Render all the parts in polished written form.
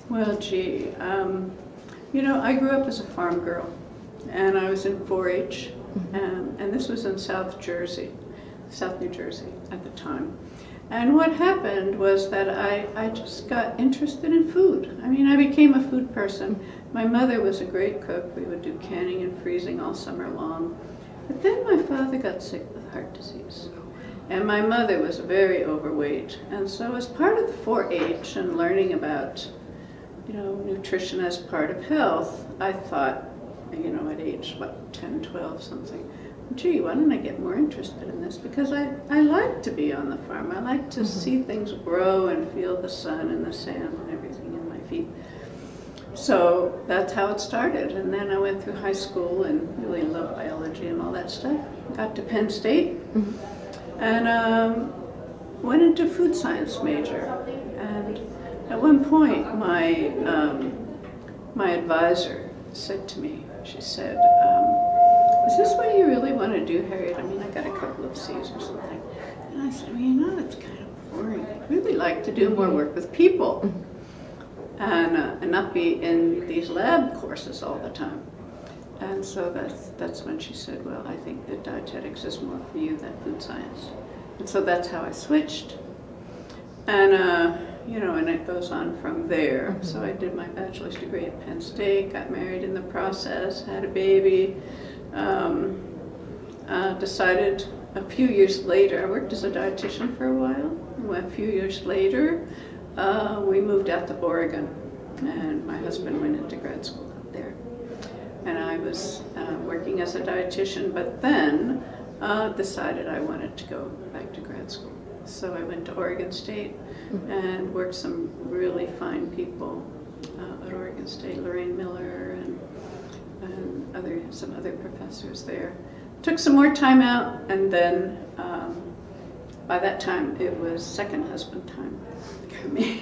Well, gee, you know, I grew up as a farm girl, and I was in 4-H, and this was in South New Jersey at the time. And what happened was that I just got interested in food. I mean, I became a food person. My mother was a great cook. We would do canning and freezing all summer long. But then my father got sick with heart disease. And my mother was very overweight. And so as part of the 4-H and learning about, you know, nutrition as part of health, I thought, you know, at age, what, 10, 12, something, gee, why don't I get more interested in this? Because I like to be on the farm. I like to see things grow and feel the sun and the sand and everything in my feet. So that's how it started. And then I went through high school and really loved biology and all that stuff. Got to Penn State and went into food science major. And at one point, my advisor said to me, she said, is this what you really want to do, Harriet? I mean, I got a couple of C's or something. And I said, well, you know, it's kind of boring. I'd really like to do more work with people and not be in these lab courses all the time. And so that's when she said, well, I think that dietetics is more for you than food science. And so that's how I switched. And, you know, and it goes on from there. So I did my bachelor's degree at Penn State, got married in the process, had a baby. Decided a few years later, I worked as a dietitian for a while. A few years later, we moved out to Oregon, and my husband went into grad school out there. And I was working as a dietitian, but then decided I wanted to go back to grad school. So I went to Oregon State and worked some really fine people at Oregon State, Lorraine Miller and some other professors there. Took some more time out, and then by that time it was second husband time for me.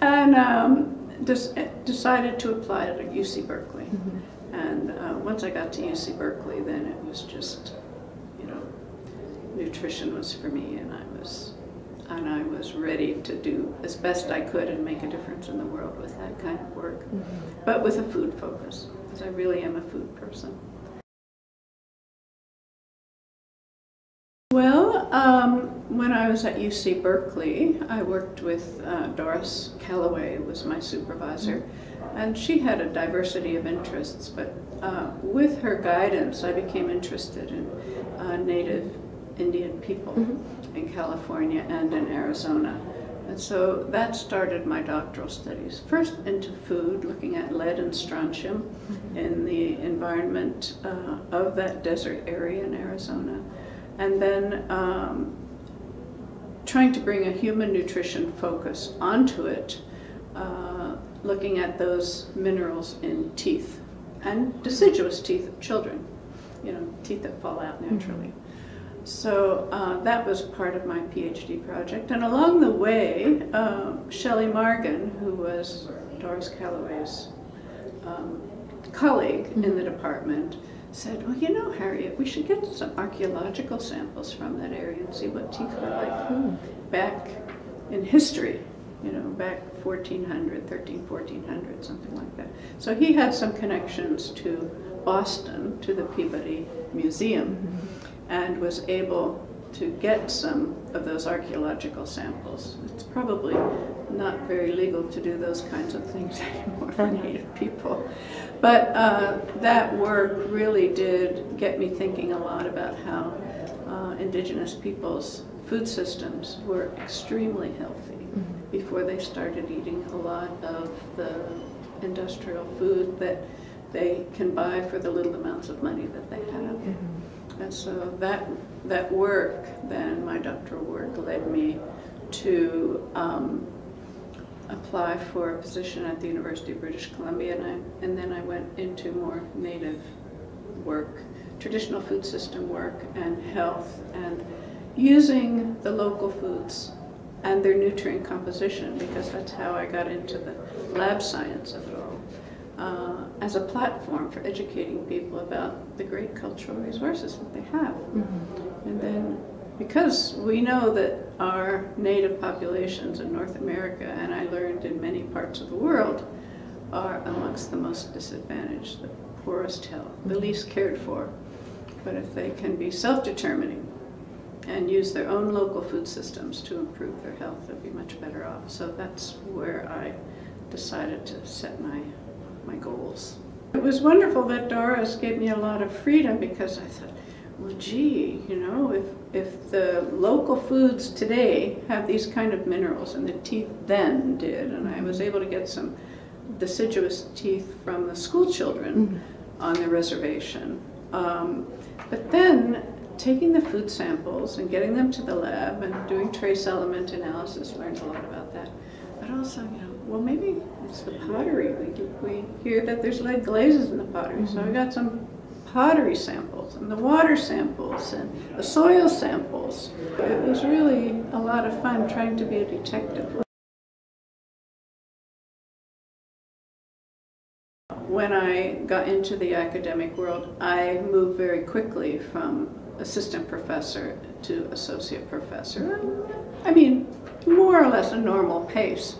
And just decided to apply at UC Berkeley. And once I got to UC Berkeley, then it was just, you know, nutrition was for me, and I was ready to do as best I could and make a difference in the world with that kind of work, but with a food focus, because I really am a food person. Well, when I was at UC Berkeley, I worked with Doris Calloway, who was my supervisor, and she had a diversity of interests, but with her guidance, I became interested in native Indian people in California and in Arizona. And so that started my doctoral studies. First into food, looking at lead and strontium in the environment of that desert area in Arizona. And then trying to bring a human nutrition focus onto it, looking at those minerals in teeth and deciduous teeth of children, you know, teeth that fall out naturally. So that was part of my PhD project. And along the way, Shelley Margan, who was Doris Calloway's colleague in the department, said, well, you know, Harriet, we should get some archaeological samples from that area and see what teeth were like back in history, you know, back 1400, 1400, something like that. So he had some connections to Boston, to the Peabody Museum, and was able to get some of those archaeological samples. It's probably not very legal to do those kinds of things anymore for Native people. But that work really did get me thinking a lot about how indigenous people's food systems were extremely healthy before they started eating a lot of the industrial food that they can buy for the little amounts of money that they have. And so that work, then my doctoral work, led me to apply for a position at the University of British Columbia, and then I went into more native work, traditional food system work and health, and using the local foods and their nutrient composition, because that's how I got into the lab science of it all, as a platform for educating people about the great cultural resources that they have. And then because we know that our native populations in North America, and I learned in many parts of the world, are amongst the most disadvantaged, the poorest health, the least cared for. But if they can be self-determining and use their own local food systems to improve their health, they'll be much better off. So that's where I decided to set my goals. It was wonderful that Doris gave me a lot of freedom, because I thought, well, gee, you know, if the local foods today have these kind of minerals, and the teeth then did, and I was able to get some deciduous teeth from the school children on the reservation. But then taking the food samples and getting them to the lab and doing trace element analysis, learned a lot about that. But also, you know, well, maybe it's the pottery. We hear that there's lead glazes in the pottery, so I got some pottery samples and the water samples and the soil samples. It was really a lot of fun trying to be a detective. When I got into the academic world, I moved very quickly from assistant professor to associate professor. I mean, more or less a normal pace.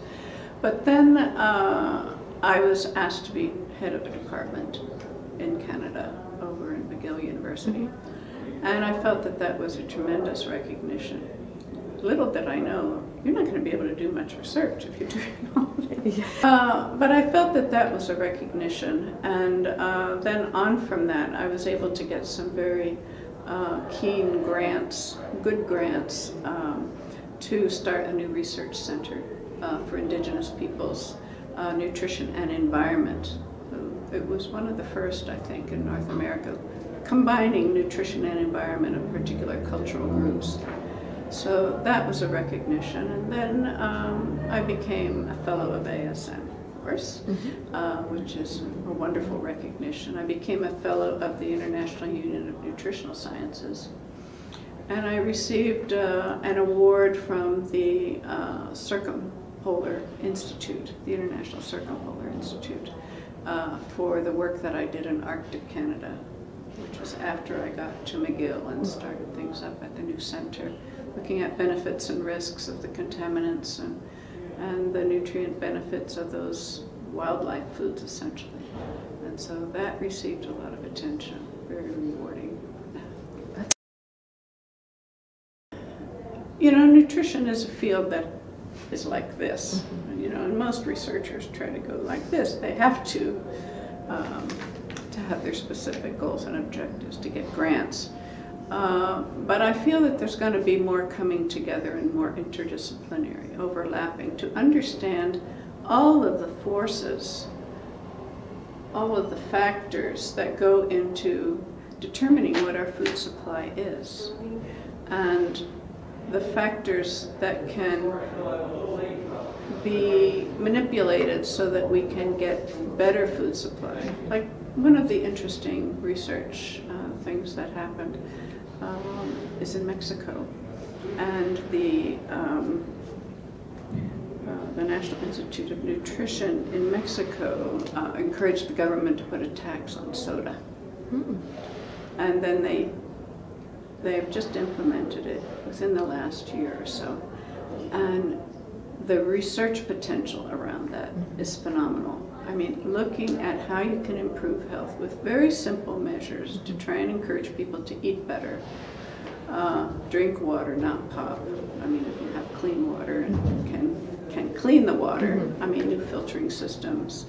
But then I was asked to be head of a department in Canada over in McGill University. And I felt that that was a tremendous recognition. Little did I know, you're not going to be able to do much research if you're doing all of it. But I felt that that was a recognition, and then on from that I was able to get some very keen grants, good grants, to start a new research center for Indigenous peoples, nutrition and environment. It was one of the first, I think, in North America, combining nutrition and environment of particular cultural groups. So that was a recognition, and then I became a fellow of ASN, of course, which is a wonderful recognition. I became a fellow of the International Union of Nutritional Sciences, and I received an award from the Circumpolar Institute, the International Circumpolar Institute, for the work that I did in Arctic Canada, which was after I got to McGill and started things up at the new center, looking at benefits and risks of the contaminants and the nutrient benefits of those wildlife foods, essentially. And so that received a lot of attention, very rewarding. You know, nutrition is a field that is like this. You know, and most researchers try to go like this. They have to have their specific goals and objectives to get grants. But I feel that there's going to be more coming together and more interdisciplinary, overlapping, to understand all of the forces, all of the factors that go into determining what our food supply is, and the factors that can be manipulated so that we can get better food supply. Like, one of the interesting research things that happened is in Mexico, and the National Institute of Nutrition in Mexico encouraged the government to put a tax on soda. And then they've just implemented it within the last year or so. And the research potential around that is phenomenal. I mean, looking at how you can improve health with very simple measures to try and encourage people to eat better. Drink water, not pop. I mean, if you have clean water and can clean the water, I mean, new filtering systems,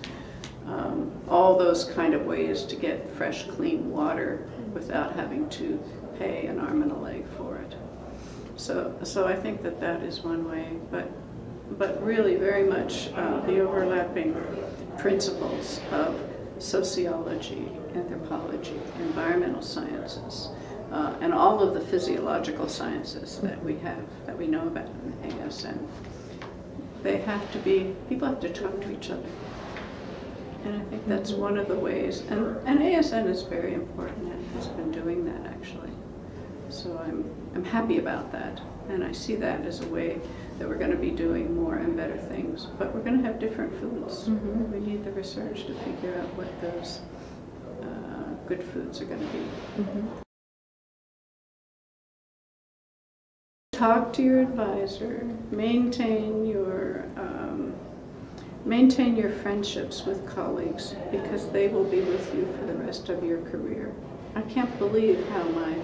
all those kind of ways to get fresh, clean water without having to pay an arm and a leg for it. So I think that that is one way, but really very much the overlapping principles of sociology, anthropology, environmental sciences, and all of the physiological sciences that we have, that we know about in ASN. They have to be, people have to talk to each other. And I think that's one of the ways, and ASN is very important and has been doing that actually. So I'm happy about that, and I see that as a way that we're going to be doing more and better things. But we're going to have different foods. We need the research to figure out what those good foods are going to be. talk to your advisor, maintain your friendships with colleagues, because they will be with you for the rest of your career. I can't believe how my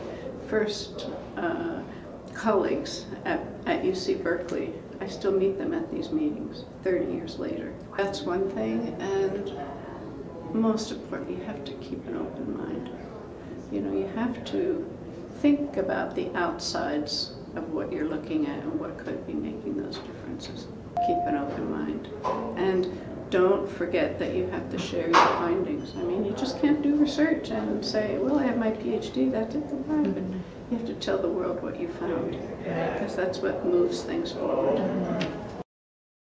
first colleagues at UC Berkeley, I still meet them at these meetings 30 years later. That's one thing, and most important, you have to keep an open mind. You know, you have to think about the outsides of what you're looking at and what could be making those differences. Keep an open mind. And don't forget that you have to share your findings. I mean, you just can't do research and say, well, I have my PhD, that's it, goodbye. But you have to tell the world what you found, because that's what moves things forward.